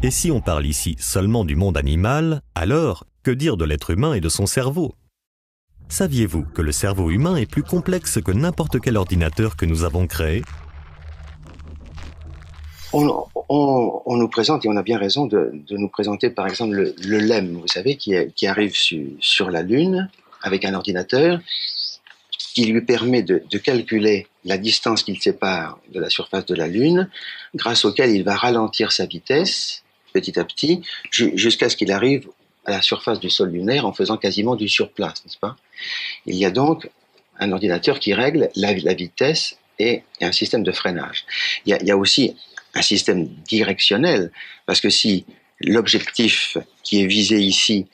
Et si on parle ici seulement du monde animal, alors que dire de l'être humain et de son cerveau? Saviez-vous que le cerveau humain est plus complexe que n'importe quel ordinateur que nous avons créé? On nous présente, et on a bien raison de nous présenter par exemple le LEM, vous savez, qui arrive sur la Lune avec un ordinateur qui lui permet de calculer la distance qu'il sépare de la surface de la Lune, grâce auquel il va ralentir sa vitesse petit à petit, jusqu'à ce qu'il arrive à la surface du sol lunaire en faisant quasiment du surplace, n'est-ce pas? Il y a donc un ordinateur qui règle la vitesse et un système de freinage. Il y a aussi un système directionnel, parce que si l'objectif qui est visé ici,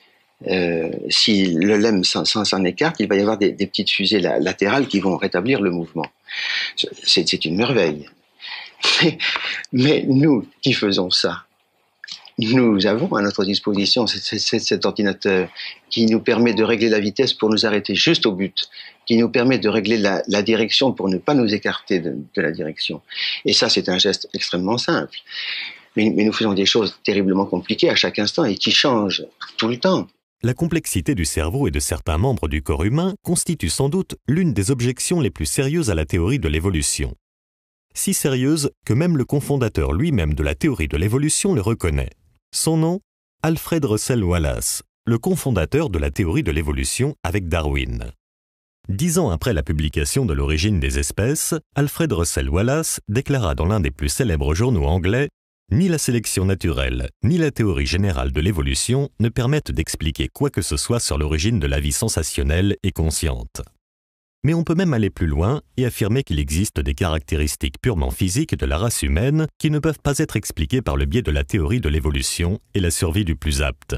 si le LEM s'en écarte, il va y avoir des petites fusées latérales qui vont rétablir le mouvement. C'est une merveille. Mais nous qui faisons ça, nous avons à notre disposition cet ordinateur qui nous permet de régler la vitesse pour nous arrêter juste au but, qui nous permet de régler la direction pour ne pas nous écarter de la direction. Et ça, c'est un geste extrêmement simple. Mais nous faisons des choses terriblement compliquées à chaque instant et qui changent tout le temps. La complexité du cerveau et de certains membres du corps humain constitue sans doute l'une des objections les plus sérieuses à la théorie de l'évolution. Si sérieuse que même le cofondateur lui-même de la théorie de l'évolution le reconnaît. Son nom, Alfred Russel Wallace, le cofondateur de la théorie de l'évolution avec Darwin. 10 ans après la publication de l'origine des espèces, Alfred Russel Wallace déclara dans l'un des plus célèbres journaux anglais « Ni la sélection naturelle, ni la théorie générale de l'évolution ne permettent d'expliquer quoi que ce soit sur l'origine de la vie sensationnelle et consciente. » Mais on peut même aller plus loin et affirmer qu'il existe des caractéristiques purement physiques de la race humaine qui ne peuvent pas être expliquées par le biais de la théorie de l'évolution et la survie du plus apte.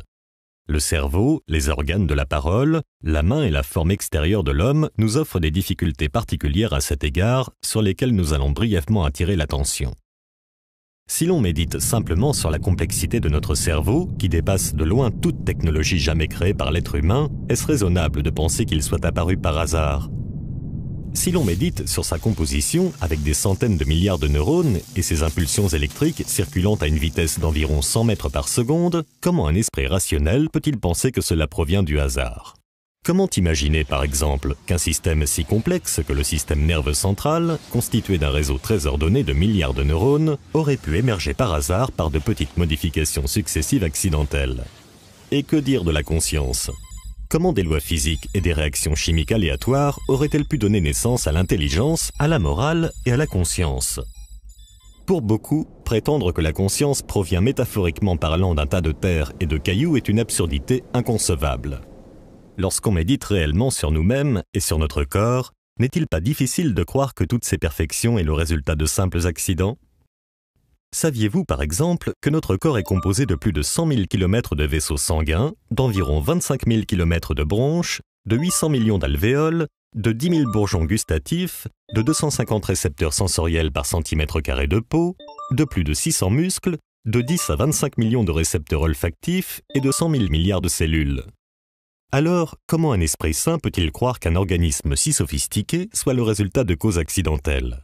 Le cerveau, les organes de la parole, la main et la forme extérieure de l'homme nous offrent des difficultés particulières à cet égard sur lesquelles nous allons brièvement attirer l'attention. Si l'on médite simplement sur la complexité de notre cerveau, qui dépasse de loin toute technologie jamais créée par l'être humain, est-ce raisonnable de penser qu'il soit apparu par hasard? Si l'on médite sur sa composition avec des centaines de milliards de neurones et ses impulsions électriques circulant à une vitesse d'environ 100 mètres par seconde, comment un esprit rationnel peut-il penser que cela provient du hasard? Comment imaginer, par exemple, qu'un système si complexe que le système nerveux central, constitué d'un réseau très ordonné de milliards de neurones, aurait pu émerger par hasard par de petites modifications successives accidentelles? Et que dire de la conscience? Comment des lois physiques et des réactions chimiques aléatoires auraient-elles pu donner naissance à l'intelligence, à la morale et à la conscience? Pour beaucoup, prétendre que la conscience provient métaphoriquement parlant d'un tas de terre et de cailloux est une absurdité inconcevable. Lorsqu'on médite réellement sur nous-mêmes et sur notre corps, n'est-il pas difficile de croire que toutes ces perfections est le résultat de simples accidents? Saviez-vous par exemple que notre corps est composé de plus de 100 000 km de vaisseaux sanguins, d'environ 25 000 km de bronches, de 800 millions d'alvéoles, de 10 000 bourgeons gustatifs, de 250 récepteurs sensoriels par centimètre carré de peau, de plus de 600 muscles, de 10 à 25 millions de récepteurs olfactifs et de 100 000 milliards de cellules? Alors, comment un esprit sain peut-il croire qu'un organisme si sophistiqué soit le résultat de causes accidentelles?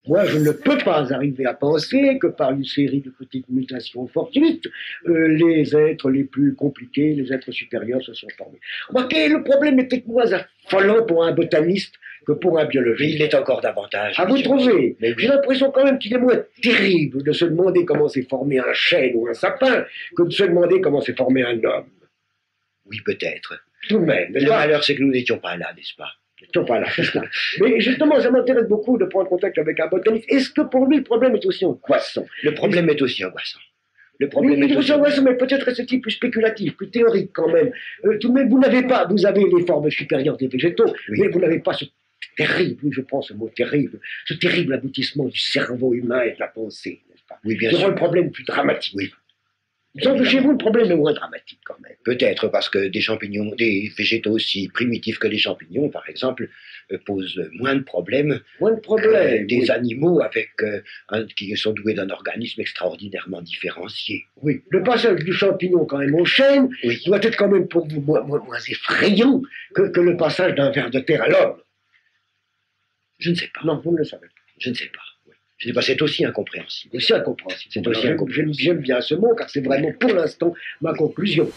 Moi, je ne peux pas arriver à penser que par une série de petites mutations fortuites, les êtres les plus compliqués, les êtres supérieurs se sont formés. Remarquez, le problème était moins affolant pour un botaniste que pour un biologiste. Il l'est encore davantage. Ah, vous trouvez? Mais oui. J'ai l'impression quand même qu'il est moins terrible de se demander comment s'est formé un chêne ou un sapin que de se demander comment s'est formé un homme. Oui, peut-être. Tout de même. Mais le malheur, c'est que nous n'étions pas là, n'est-ce pas? Voilà, c'est ça. Mais justement, ça m'intéresse beaucoup de prendre contact avec un botaniste. Est-ce que pour lui, le problème est aussi angoissant? Le problème est aussi angoissant. Le Oui, problème il est est aussi aussi angoissant, mais peut-être est-il plus spéculatif, plus théorique quand même. Tout de même, vous avez les formes supérieures des végétaux, Oui. mais vous n'avez pas ce terrible, oui, je pense ce mot terrible, ce terrible aboutissement du cerveau humain et de la pensée, n'est-ce pas? Oui, bien C'est sûr. le problème plus dramatique. Oui. Sauf que chez vous, le problème est moins dramatique quand même. Peut-être parce que des champignons, des végétaux aussi primitifs que les champignons, par exemple, posent moins de problèmes Moins de problème. des oui. animaux avec qui sont doués d'un organisme extraordinairement différencié. Oui, le passage du champignon quand même au chêne Oui. doit être quand même pour vous moins effrayant que le passage d'un ver de terre à l'homme. Je ne sais pas. Non, vous ne le savez pas. Je ne sais pas. Oui. Je dis, bah, c'est aussi incompréhensible. C'est incompréhensible. C'est aussi incompréhensible. J'aime bien ce mot, car c'est vraiment pour l'instant ma conclusion.